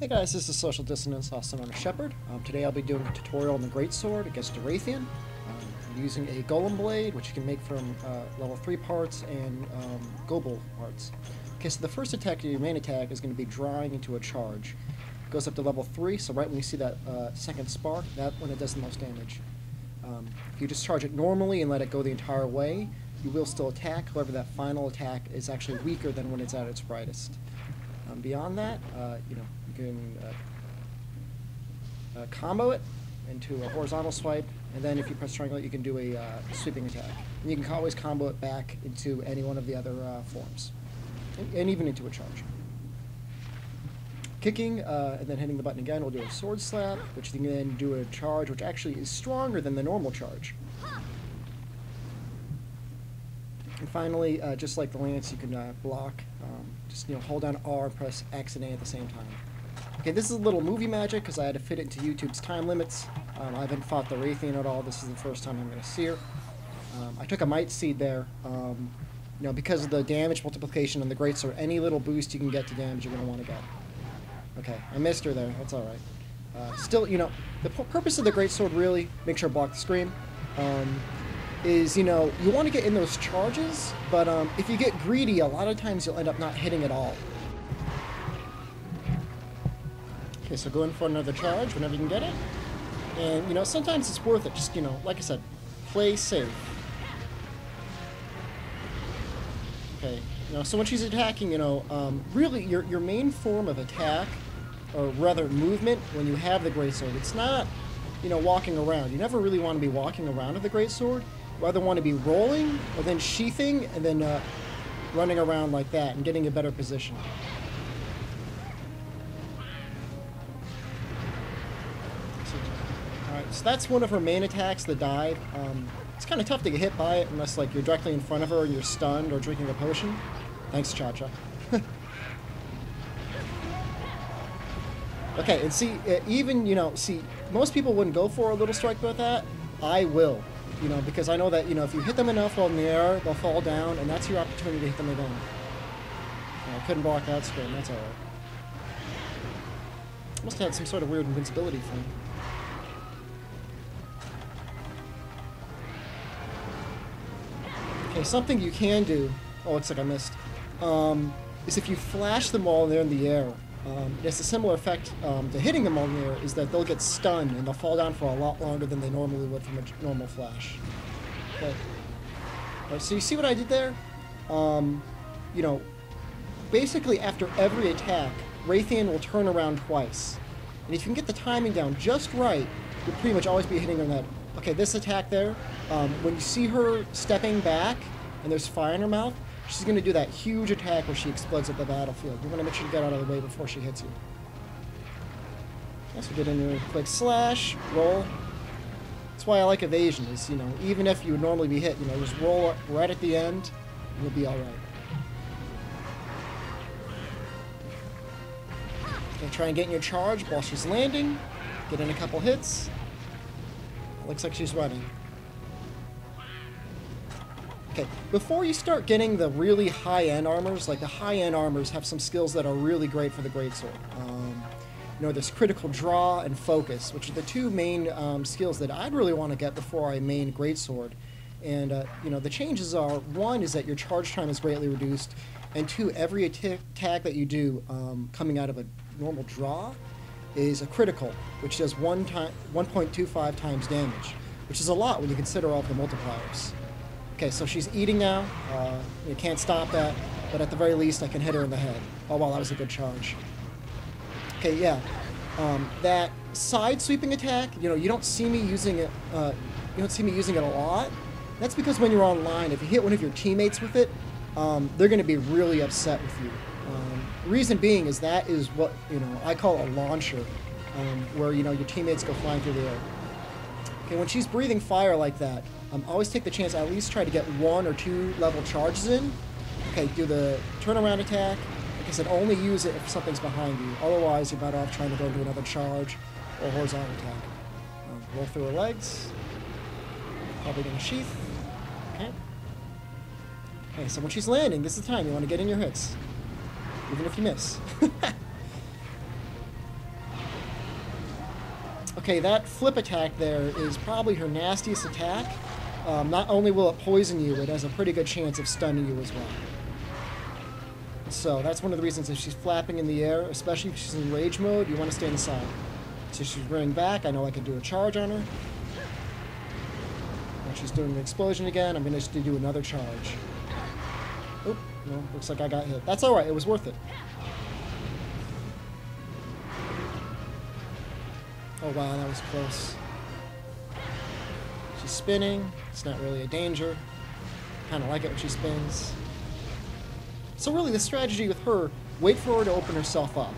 Hey guys, this is Social Dissonance, also known as Shepard. Today I'll be doing a tutorial on the Greatsword against Evasion. I'm using a Golem Blade, which you can make from level 3 parts and Global parts. Okay, so the first attack, your main attack, is going to be drawing into a charge. It goes up to level 3, so right when you see that second spark, that's when it does the most damage. If you just charge it normally and let it go the entire way, you will still attack. However, that final attack is actually weaker than when it's at its brightest. Beyond that, you can combo it into a horizontal swipe, and then if you press triangle, you can do a sweeping attack. And you can always combo it back into any one of the other forms, and even into a charge. Kicking, and then hitting the button again, we'll do a sword slap, which you can then do a charge, which actually is stronger than the normal charge. And finally, just like the lance, you can block. Just hold down R and press X and A at the same time. Okay, this is a little movie magic because I had to fit it into YouTube's time limits. I haven't fought the Evasion at all. This is the first time I'm going to see her. I took a Might Seed there. Because of the damage multiplication on the Greatsword, any little boost you can get to damage, you're going to want to get. Okay, I missed her there. That's all right. Still, the purpose of the Greatsword really, make sure to block the screen. Is, you want to get in those charges, but if you get greedy, a lot of times you'll end up not hitting at all. Okay, so go in for another charge whenever you can get it. And, sometimes it's worth it. Just, like I said, play safe. Okay, so when she's attacking, really your main form of attack, or rather movement, when you have the Greatsword, it's not, walking around. You never really want to be walking around with the Greatsword. Rather want to be rolling, or then sheathing, and then running around like that, and getting a better position. Alright, so that's one of her main attacks, the dive. It's kind of tough to get hit by it, unless you're directly in front of her and you're stunned or drinking a potion. Thanks, Cha-Cha. Okay, and see, most people wouldn't go for a little strike with that. I will. Because I know that, if you hit them enough while in the air, they'll fall down, and that's your opportunity to hit them again. I couldn't block that screen, that's alright. Must have had some sort of weird invincibility thing. Okay, something you can do, oh, looks like I missed, is if you flash them while they're in the air, it's a similar effect to hitting them on the air, is that they'll get stunned and they'll fall down for a lot longer than they normally would from a normal flash. Okay. Right, so you see what I did there? Basically after every attack, Evasion will turn around twice. And if you can get the timing down just right, you'll pretty much always be hitting her in that. Okay, this attack there, when you see her stepping back and there's fire in her mouth, she's going to do that huge attack where she explodes at the battlefield. You're going to make sure to get out of the way before she hits you. Okay, so get in your quick slash, roll. That's why I like Evasion, is, even if you would normally be hit, just roll right at the end, and you'll be alright. Okay, try and get in your charge while she's landing. Get in a couple hits. Looks like she's running. Okay, before you start getting the really high-end armors, like the high-end armors have some skills that are really great for the Greatsword. There's critical draw and focus, which are the two main skills that I'd really want to get before I main Greatsword. And, the changes are, one is that your charge time is greatly reduced, and two, every attack that you do coming out of a normal draw is a critical, which does 1.25 times damage, which is a lot when you consider all the multipliers. Okay, so she's eating now. You can't stop that, but at the very least, I can hit her in the head. Oh, wow, that was a good charge. Okay, yeah. That side sweeping attack, you don't see me using it. You don't see me using it a lot. That's because when you're online, if you hit one of your teammates with it, they're going to be really upset with you. Reason being is that is what I call a launcher, where your teammates go flying through the air. Okay, when she's breathing fire like that, always take the chance, at least try to get 1 or 2 level charges in. Okay, do the turnaround attack. Like I said, only use it if something's behind you. Otherwise, you're better off trying to go into another charge or horizontal attack. Roll through her legs. Probably going to sheath. Okay. Okay, so when she's landing, this is the time you want to get in your hits. Even if you miss. Okay, that flip attack there is probably her nastiest attack. Not only will it poison you, it has a pretty good chance of stunning you as well. So that's one of the reasons if she's flapping in the air, especially if she's in rage mode, you want to stay inside. So she's running back. I know I can do a charge on her. When she's doing the explosion again, I'm going to just do another charge. Oop, no, looks like I got hit. That's alright, it was worth it. Oh wow, that was close. She's spinning. It's not really a danger. Kind of like it when she spins. So really, the strategy with her, wait for her to open herself up.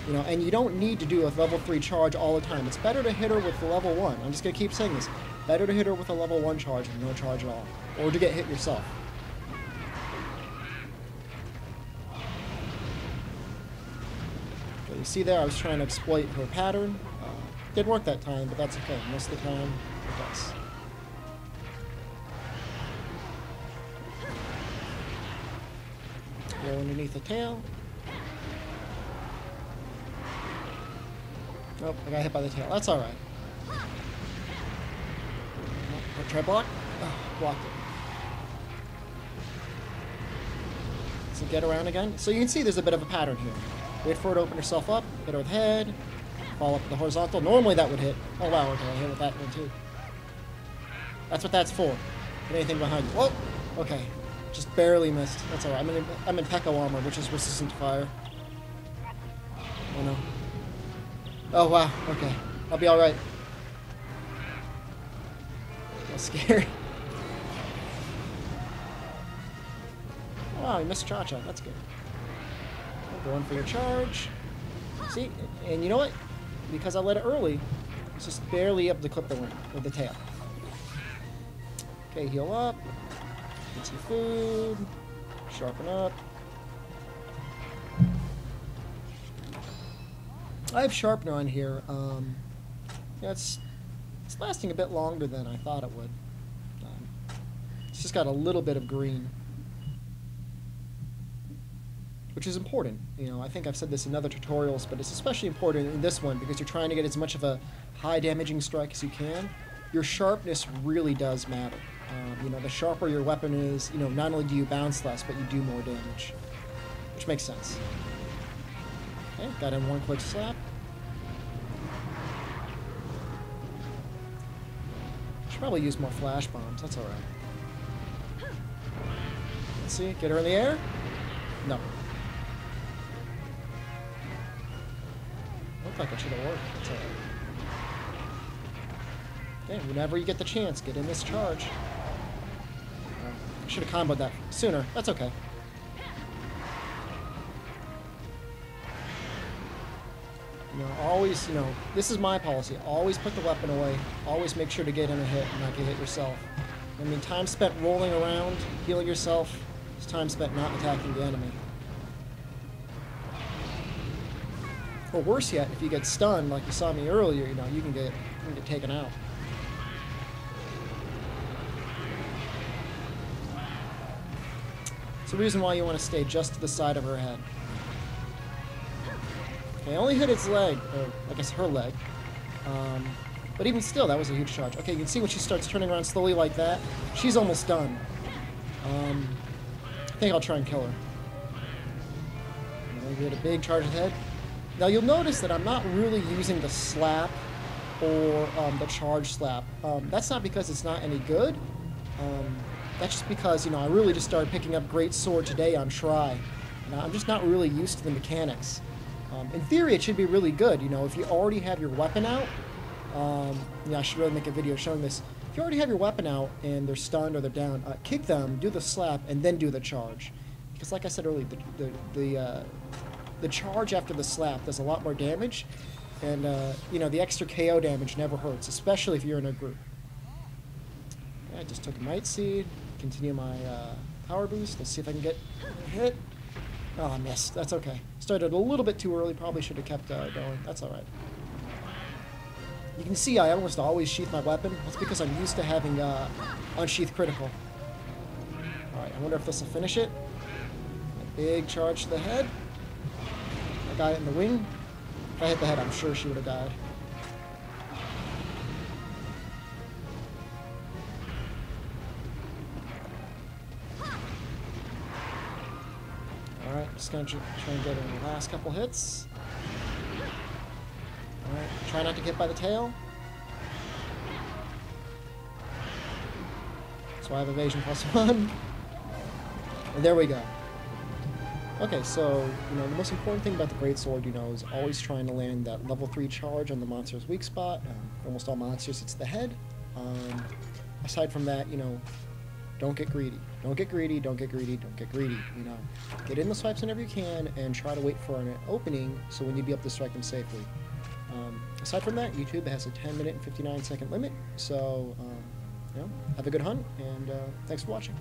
You know, and you don't need to do a level 3 charge all the time. It's better to hit her with the level 1. I'm just going to keep saying this. Better to hit her with a level 1 charge than no charge at all. Or to get hit yourself. Okay, you see there, I was trying to exploit her pattern. Didn't work that time, but that's okay. Most of the time, it does. Go underneath the tail. Nope, I got hit by the tail. That's alright. Try block. Oh, blocked it. So get around again. So you can see there's a bit of a pattern here. Wait for her to open herself up, hit her with the head, fall up to the horizontal. Normally that would hit. Oh wow, okay, I hit with that one too. That's what that's for. Hit anything behind you. Whoa! Okay. Just barely missed. That's alright. I'm in Pekko armor, which is resistant to fire. Oh no. Oh wow, okay. I'll be alright. That's scary. Oh, wow, you missed Cha-Cha. That's good. Going for your charge. See? And you know what? Because I let it early, it's just barely able to clip the wing with the tail. Okay, heal up. Get some food. Sharpen up. I have Sharpener on here. Yeah, it's lasting a bit longer than I thought it would. It's just got a little bit of green, which is important. You know, I think I've said this in other tutorials, but it's especially important in this one because you're trying to get as much of a high damaging strike as you can. Your sharpness really does matter. You know, the sharper your weapon is, you know, not only do you bounce less, but you do more damage, which makes sense. Okay, got in one quick slap. Should probably use more flash bombs. That's all right. Let's see, get her in the air. No. Looked like it should have worked. That's all right. Okay, whenever you get the chance, get in this charge. Should have comboed that sooner. That's okay. You know, always, you know, this is my policy. Always put the weapon away. Always make sure to get in a hit and not get hit yourself. I mean, time spent rolling around, healing yourself, is time spent not attacking the enemy. Or worse yet, if you get stunned, like you saw me earlier, you know, you can get taken out. It's the reason why you want to stay just to the side of her head. Okay, I only hit its leg, or I guess her leg. But even still, that was a huge charge. Okay, you can see when she starts turning around slowly like that, she's almost done. I think I'll try and kill her. Get a big charge ahead. Now you'll notice that I'm not really using the slap or the charge slap. That's not because it's not any good. That's just because, you know, I really just started picking up Great Sword today on Try. And I'm just not really used to the mechanics. In theory, it should be really good. You know, if you already have your weapon out, yeah, I should really make a video showing this. If you already have your weapon out and they're stunned or they're down, kick them, do the slap, and then do the charge. Because like I said earlier, the charge after the slap does a lot more damage. And, you know, the extra KO damage never hurts, especially if you're in a group. Yeah, I just took a Might Seed. Continue my power boost. Let's see if I can get hit. Oh, I missed. That's okay. Started a little bit too early. Probably should have kept going. That's all right. You can see I almost always sheath my weapon. That's because I'm used to having unsheath critical. All right, I wonder if this will finish it. A big charge to the head. I got it in the wing. If I hit the head, I'm sure she would have died. Just gonna try and get in the last couple hits. Alright, try not to get hit by the tail. So I have evasion +1. And there we go. Okay, so, the most important thing about the greatsword, is always trying to land that level 3 charge on the monster's weak spot. Almost all monsters, it's the head. Aside from that, don't get greedy. Don't get greedy, don't get greedy, don't get greedy, Get in the swipes whenever you can and try to wait for an opening so when you'd be able to strike them safely. Aside from that, YouTube has a 10-minute and 59-second limit, so, have a good hunt, and thanks for watching.